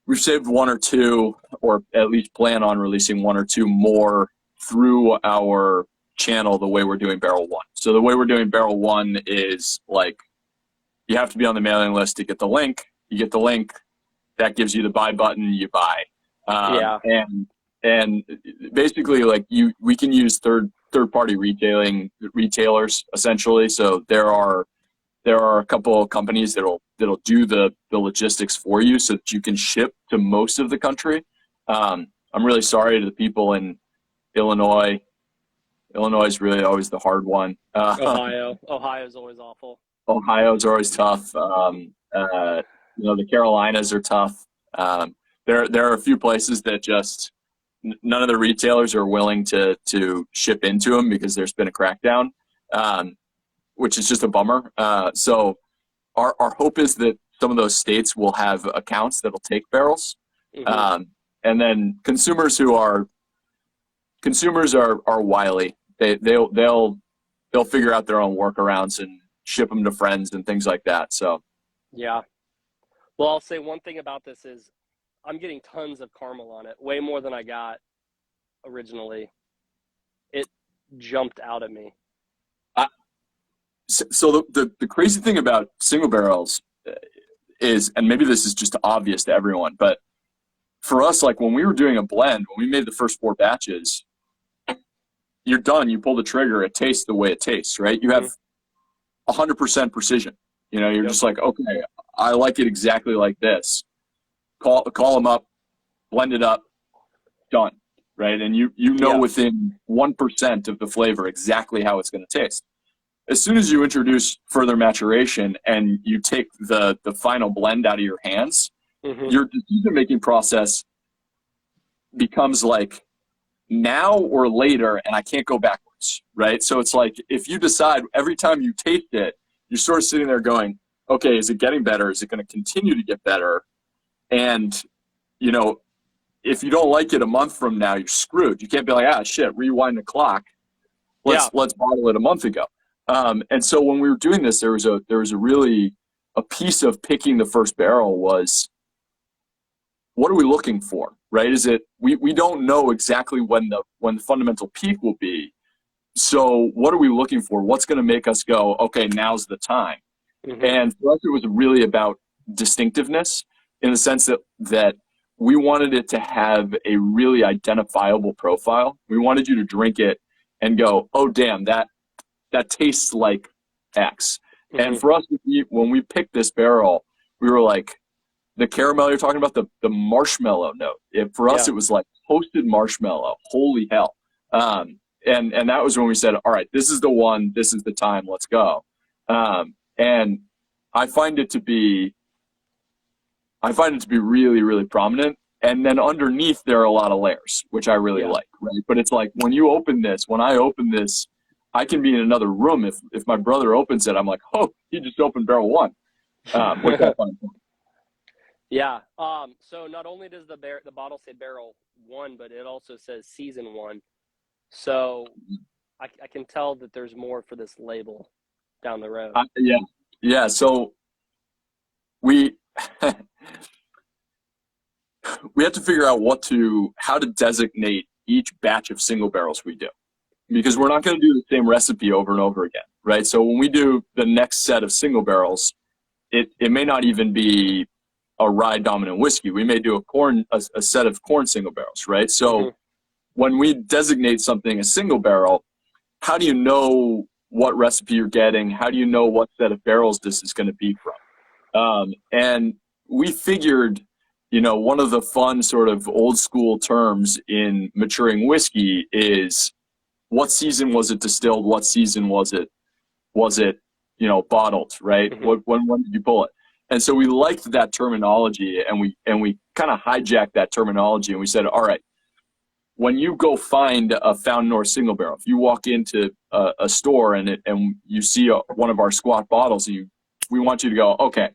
one or two, or at least plan on releasing one or two more through our channel the way we're doing Barrel One. So the way we're doing Barrel One is like you have to be on the mailing list to get the link. You get the link, that gives you the buy button, you buy. And basically, like we can use third party retailers essentially. So there are a couple of companies that'll do the logistics for you so that you can ship to most of the country. I'm really sorry to the people in Illinois. Illinois is really always the hard one. Ohio's always awful. Ohio's always tough. The Carolinas are tough. There are a few places that just none of the retailers are willing to ship into them because there's been a crackdown, which is just a bummer. So our hope is that some of those states will have accounts that'll take barrels. Mm-hmm. And then consumers are wily. They'll figure out their own workarounds and ship them to friends and things like that. So yeah. Well, I'll say one thing about this is I'm getting tons of caramel on it, way more than I got originally. It jumped out at me. So the crazy thing about single barrels is, and maybe this is just obvious to everyone, but for us, like when we were doing a blend, when we made the first 4 batches, you're done. You pull the trigger. It tastes the way it tastes, right? You have 100% precision. You're just like, okay, I like it exactly like this. Call them up, blend it up, done, right? And you know within 1% of the flavor exactly how it's going to taste. As soon as you introduce further maturation and you take the final blend out of your hands, your decision-making process becomes like now or later, and I can't go backwards, right? So it's like if you decide every time you taste it, you're sort of sitting there going, okay, is it getting better? Is it going to continue to get better? And, if you don't like it a month from now, you're screwed. You can't be like, shit, rewind the clock. Let's bottle it a month ago. And so when we were doing this, there was a piece of picking the first barrel was, what are we looking for, right? Is it, we don't know exactly when the fundamental peak will be. So what are we looking for? What's going to make us go, okay, now's the time. Mm-hmm. And for us, it was really about distinctiveness in the sense that we wanted it to have a really identifiable profile. We wanted you to drink it and go, oh, damn, that tastes like X. Mm-hmm. And for us, when we picked this barrel, we were like, the caramel you're talking about, the marshmallow note. For us, it was like toasted marshmallow. Holy hell. And that was when we said, all right, this is the one, this is the time, let's go. And I find it to be really, really prominent. And then underneath there are a lot of layers, which I really like, right? But it's like when I open this, I can be in another room. If my brother opens it, I'm like, oh, he just opened barrel one. What's that fun? Yeah. So not only does the bottle say barrel one, but it also says season 1. So I can tell that there's more for this label down the road. Yeah. So we have to figure out how to designate each batch of single barrels we do, because we're not going to do the same recipe over and over again, right? So when we do the next set of single barrels, it may not even be a rye dominant whiskey. We may do a set of corn single barrels, right? So when we designate something a single barrel, how do you know what recipe you're getting? How do you know what set of barrels this is going to be from? And we figured, one of the fun sort of old school terms in maturing whiskey is what season was it distilled? What season was it bottled, right? Mm-hmm. When did you pull it? And so we liked that terminology, and we kind of hijacked that terminology, and we said, all right, when you go find a Fountain North single barrel, if you walk into a store and you see one of our squat bottles, we want you to go, okay,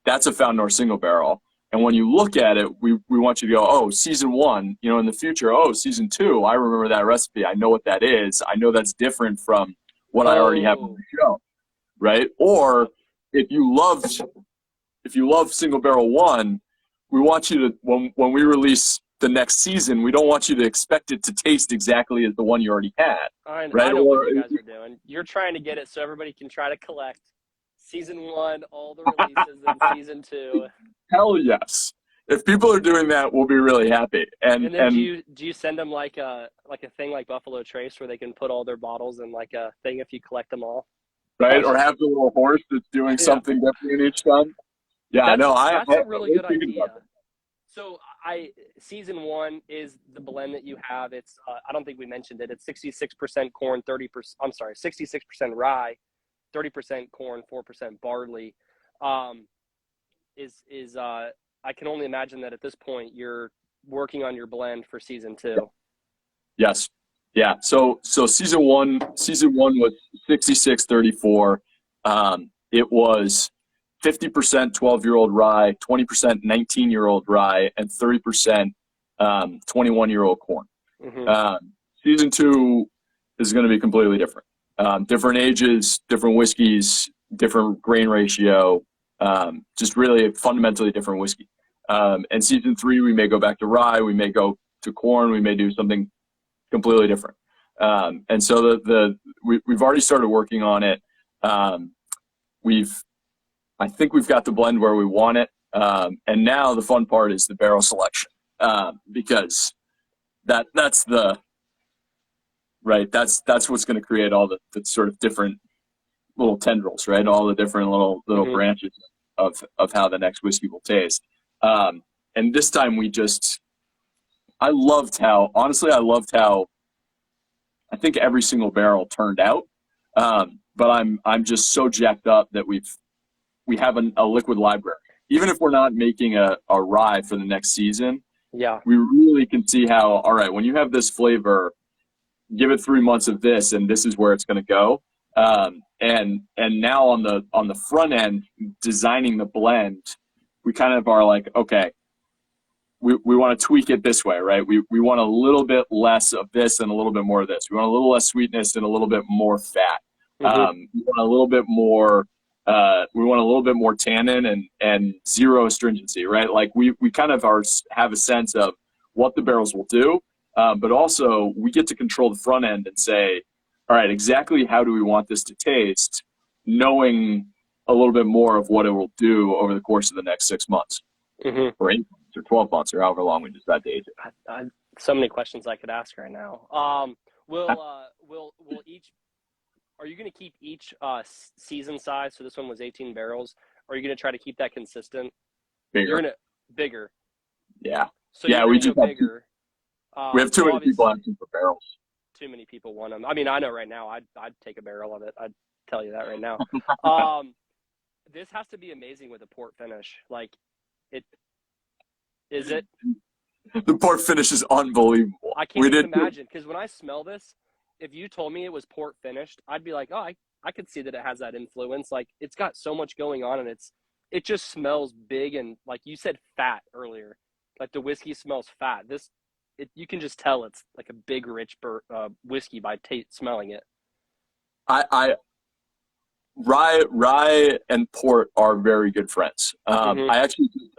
that's a Fountain North single barrel. And when you look at it, we want you to go, oh, season 1, you know, in the future, oh, season 2, I remember that recipe. I know what that is. I know that's different from what I already have on the show, right? Or if you love single barrel 1, we want you to, when we release the next season, we don't want you to expect it to taste exactly as the one you already had. I right? know what you guys are doing. You're trying to get it so everybody can try to collect season 1, all the releases, and season 2. Hell yes. If people are doing that, we'll be really happy. And then do you send them like a thing like Buffalo Trace where they can put all their bottles in like a thing if you collect them all? Right, or have the little horse that's doing something different in each time. Yeah, that's a really good idea. So season 1 is the blend that you have. It's I don't think we mentioned it. It's 66% corn, 66% rye, 30% corn, 4% barley. I can only imagine that at this point you're working on your blend for season 2. Yes. Yeah. So season one was 66-34. It was 50% 12-year-old rye, 20% 19-year-old rye, and 30% 21-year-old corn. Mm-hmm. Season 2 is going to be completely different. Different ages, different whiskeys, different grain ratio, just really a fundamentally different whiskey. And season 3, we may go back to rye, we may go to corn, we may do something completely different. And so we've already started working on it. I think we've got the blend where we want it. And now the fun part is the barrel selection, because that's what's going to create all the sort of different little tendrils, right? All the different little Mm-hmm. branches of how the next whiskey will taste. And this time I loved how I think every single barrel turned out. But I'm just so jacked up that we have a liquid library. Even if we're not making a rye for the next season, Yeah. we really can see how, all right, when you have this flavor, give it 3 months of this, and this is where it's going to go. And now on the front end, designing the blend, we kind of are like, okay, we want to tweak it this way, right? We want a little bit less of this and a little bit more of this. We want a little less sweetness and a little bit more fat. Mm-hmm. We want a little bit more. We want a little bit more tannin and zero astringency, right? Like we kind of have a sense of what the barrels will do, but also we get to control the front end and say, all right, exactly how do we want this to taste, knowing a little bit more of what it will do over the course of the next 6 months, Mm-hmm. or 8 months, or 12 months, or however long we decide to age it. So many questions I could ask right now. Will each? Are you going to keep each season size? So this one was 18 barrels. Are you going to try to keep that consistent? Bigger. You're gonna bigger. Yeah. So yeah, we just bigger. We have too many people asking for barrels. Too many people want them. I mean, I know right now I'd take a barrel of it. I'd tell you that right now. This has to be amazing with a port finish. Like, is it? The port finish is unbelievable. I can't even imagine, because when I smell this, if you told me it was port finished, I'd be like, oh, I could see that it has that influence. Like, it's got so much going on, and it just smells big, and like you said, fat earlier. Like the whiskey smells fat. You can just tell it's like a big, rich whiskey by smelling it. Rye and port are very good friends. Mm-hmm.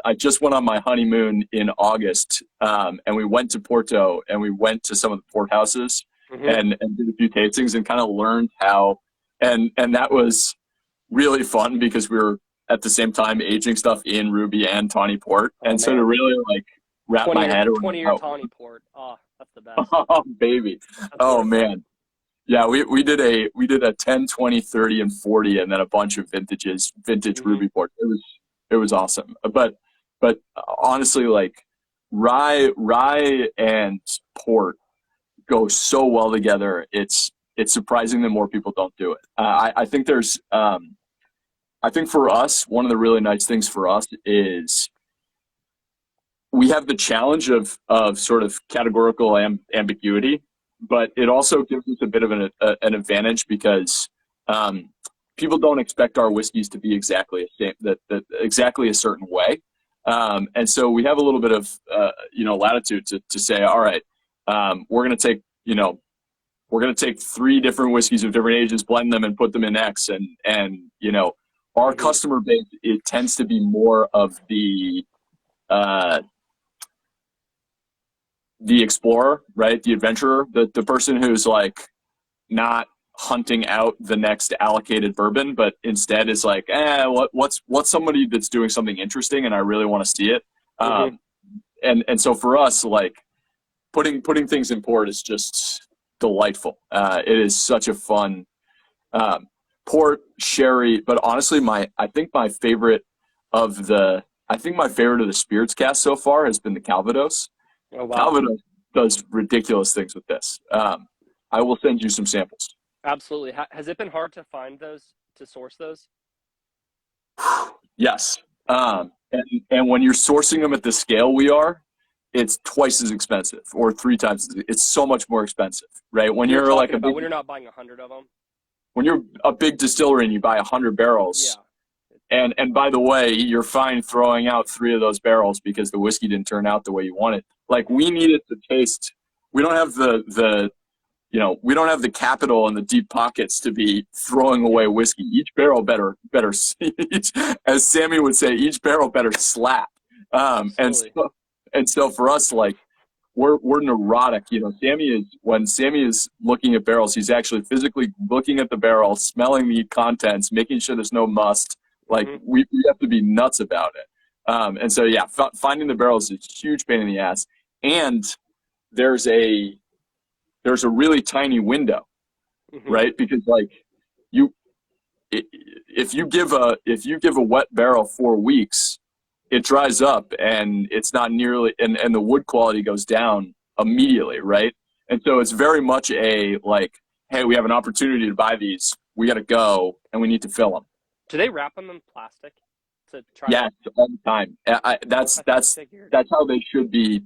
I just went on my honeymoon in August, and we went to Porto, and we went to some of the port houses, Mm-hmm. and did a few tastings and kind of learned how, and that was really fun because we were at the same time aging stuff in Ruby and Tawny Port, and so to really like wrap my head around 20-year Tawny Port. Oh, that's the best. Oh baby, that's man. Yeah, we did a 10, 20, 30, and 40, and then a bunch of vintage Mm-hmm. Ruby port. It was awesome. But honestly, like rye and port go so well together. It's surprising that more people don't do it. I think I think for us, one of the really nice things for us is we have the challenge of sort of categorical ambiguity. But it also gives us a bit of an advantage because people don't expect our whiskeys to be exactly a certain way. And so we have a little bit of, latitude to say, all right, we're going to take, we're going to take 3 different whiskeys of different ages, blend them and put them in X. And our Mm-hmm. customer base, it tends to be more of the explorer, right? The adventurer, the person who's like not hunting out the next allocated bourbon, but instead is like, what's somebody that's doing something interesting and I really want to see it. Mm-hmm. And so for us, like putting things in port is just delightful. It is such a fun port, sherry, but honestly, I think my favorite of the spirits cast so far has been the Calvados. Oh, wow. Calvados does ridiculous things with this. I will send you some samples. Absolutely. Has it been hard to find those, to source those? Yes. And when you're sourcing them at the scale we are, it's twice as expensive or 3 times. It's so much more expensive, right? When you're like when you're not buying 100 of them. When you're a big distillery and you buy 100 barrels, yeah. and by the way, you're fine throwing out 3 of those barrels because the whiskey didn't turn out the way you wanted. Like we needed to taste. We don't have we don't have the capital and the deep pockets to be throwing away whiskey. Each barrel better, as Sammy would say, each barrel better slap. And so for us, like we're neurotic. When Sammy is looking at barrels, he's actually physically looking at the barrel, smelling the contents, making sure there's no must. Like Mm-hmm. we have to be nuts about it. And so yeah, finding the barrels is a huge pain in the ass. And there's a really tiny window, Mm-hmm. right? Because like if you give a wet barrel 4 weeks, it dries up and it's not nearly, and the wood quality goes down immediately, right? And so it's very much a like, hey, we have an opportunity to buy these, we got to go and we need to fill them. Do they wrap them in plastic to try? Yes, all the time. That's how they should be.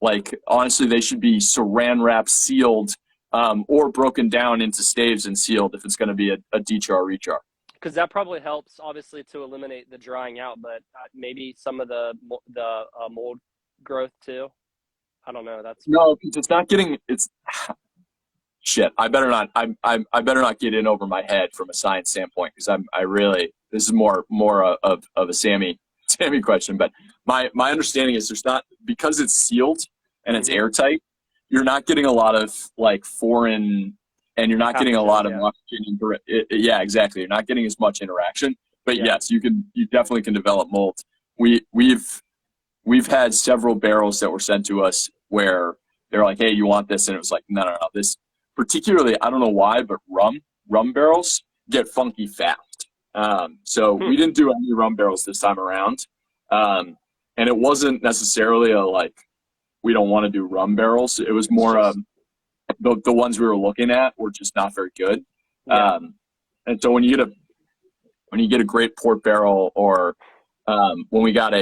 Like honestly, they should be saran wrap, sealed, or broken down into staves and sealed if it's going to be a dechar rechar. Because that probably helps, obviously, to eliminate the drying out, but maybe some of the mold growth too. I don't know. No, because it's not getting. It's shit. I better not. I better not get in over my head from a science standpoint because this is more of a Sammy question. But my understanding is there's not, because it's sealed and it's airtight. You're not getting a lot of like foreign. And you're not getting a lot of oxygen. Yeah, exactly. You're not getting as much interaction. But yes, you definitely can develop mold. We've had several barrels that were sent to us where they're like, hey, you want this? And it was like, no. This particularly, I don't know why, but rum barrels get funky fast. So we didn't do any rum barrels this time around. And it wasn't necessarily a like, we don't want to do rum barrels. It was more the ones we were looking at were just not very good. Yeah. And so when you get a great port barrel, or when we got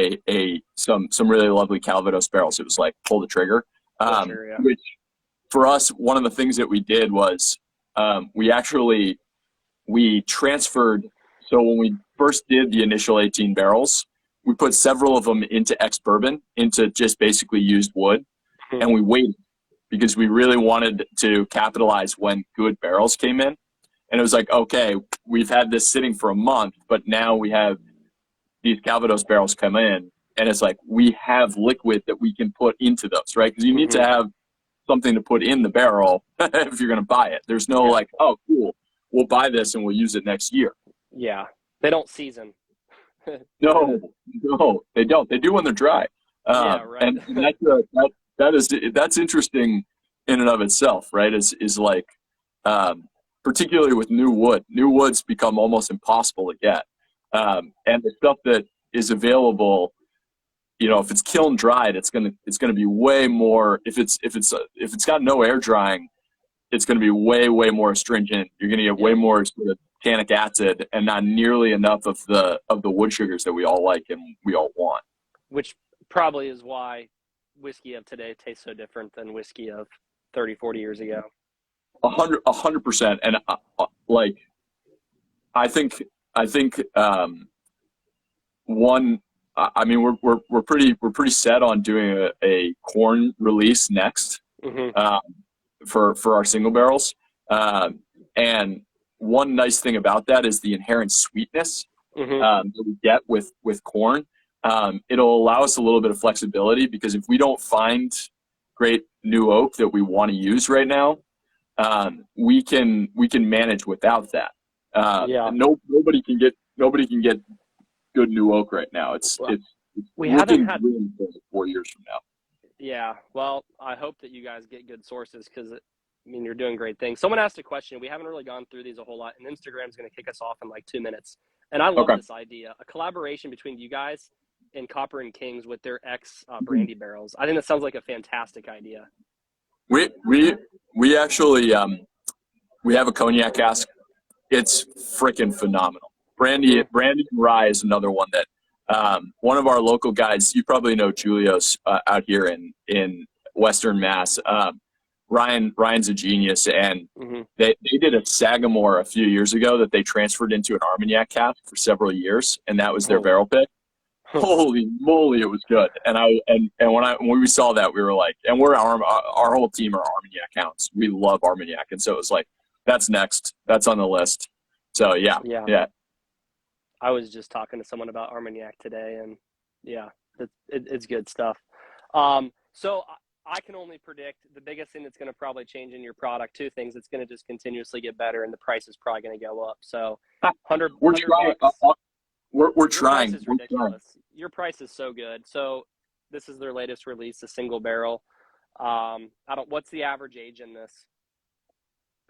some really lovely Calvados barrels, it was like pull the trigger. Which for us, one of the things that we did was we transferred. So when we first did the initial 18 barrels, we put several of them into ex-bourbon, into just basically used wood, and we waited, because we really wanted to capitalize when good barrels came in. And it was like, okay, we've had this sitting for a month, but now we have these Calvados barrels come in, and it's like we have liquid that we can put into those, right? Because you need to have something to put in the barrel if you're going to buy it. There's no like, oh, cool, we'll buy this and we'll use it next year. Yeah, they don't season. No, they don't. They do when they're dry. Yeah, right. And that's interesting in and of itself, right? Is like, particularly with new wood. New wood's become almost impossible to get, and the stuff that is available, if it's kiln dried, it's gonna be way more. If it's got no air drying, it's gonna be way more astringent. You're gonna get way more sort of tannic acid, and not nearly enough of the wood sugars that we all like and we all want. Which probably is why whiskey of today tastes so different than whiskey of 30, 40 years ago. 100%. And I think one I mean, we're pretty set on doing a corn release next, Mm-hmm. um, for our single barrels. And one nice thing about that is the inherent sweetness Mm-hmm. that we get with corn. It'll allow us a little bit of flexibility because if we don't find great new oak that we want to use right now, we can manage without that. Yeah. And nobody can get good new oak right now. It's Well, it's, it's we haven't looking had. grim for 4 years from now. Yeah. Well, I hope that you guys get good sources because, I mean, you're doing great things. Someone asked a question. We haven't really gone through these a whole lot, and Instagram's going to kick us off in like 2 minutes. And I love Okay. this idea, a collaboration between you guys and Copper and Kings with their ex brandy barrels. I think that sounds like a fantastic idea. We we we actually we have a cognac cask. It's freaking phenomenal. Brandy Mm-hmm. Brandy and Rye is another one that one of our local guys. You probably know Julios out here in Western Mass. Ryan's a genius, and Mm-hmm. they did a Sagamore a few years ago that they transferred into an Armagnac cask for several years, and that was their Oh. barrel pick. Holy moly, it was good. And when we saw that, we were like, and our whole team are Armagnac hounds. We love Armagnac, and so it was like, that's next. That's on the list. So yeah, Yeah. yeah. I was just talking to someone about Armagnac today, and yeah, it's good stuff. So I can only predict the biggest thing that's going to probably change in your product. Two things: it's going to just continuously get better, and the price is probably going to go up. So, We're 100 trying. bucks. We're Your trying. price is We're trying. ridiculous. Your price is so good. So this is their latest release, the single barrel. What's the average age in this?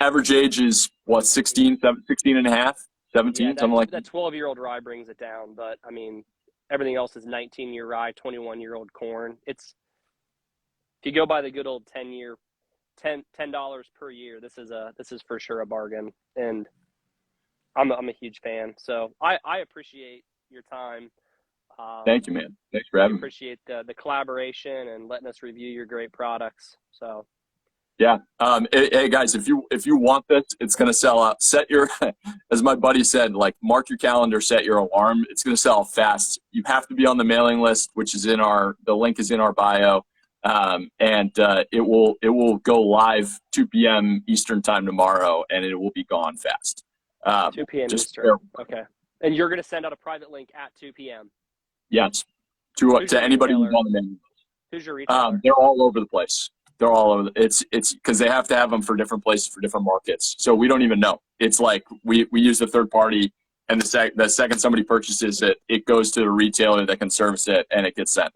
Average age is what, 16 and a half, Yeah, 17, something like that that. 12-year-old rye brings it down, but I mean, everything else is 19-year rye, 21-year-old corn. It's if you go by the good old 10-year, $10 per year, this is for sure a bargain, and I'm a huge fan. So I appreciate your time. Thank you, man. Thanks for We having me. appreciate the collaboration and letting us review your great products. So Yeah. Hey guys, if you want this, it's gonna sell out. Set your, as my buddy said, like mark your calendar, set your alarm. It's gonna sell fast. You have to be on the mailing list, which is the link is in our bio, and it will go live 2 p.m. Eastern time tomorrow, and it will be gone fast. 2 p.m. Just Eastern. Okay. And you're going to send out a private link at 2 p.m. yes, Who's to your anybody who's retailer? on the mailing list. Who's your retailer? They're all over the place. They're all over. It's because they have to have them for different places for different markets. So we don't even know. It's like we use a third party, and the second somebody purchases it, it goes to the retailer that can service it, and it gets sent.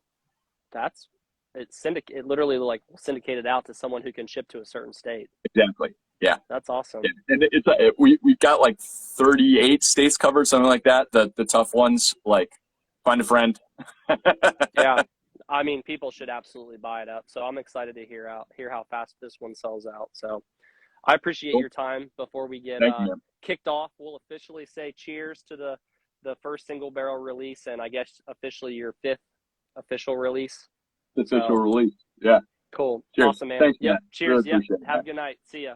It literally like syndicated out to someone who can ship to a certain state. Exactly. Yeah. That's awesome. Yeah. And we've got like 38 states covered, something like that. The tough ones, like find a friend. Yeah. I mean, people should absolutely buy it up. So I'm excited to hear how fast this one sells out. So I appreciate Cool. your time. Before we get Thank you, man. kicked off, we'll officially say cheers to the first single barrel release, and I guess officially your 5th official release. Official release. Yeah. Cool. Cheers. Awesome, man. Thanks, Yep. man. Cheers. Really Yep. appreciate it, Have man. a good night. See ya.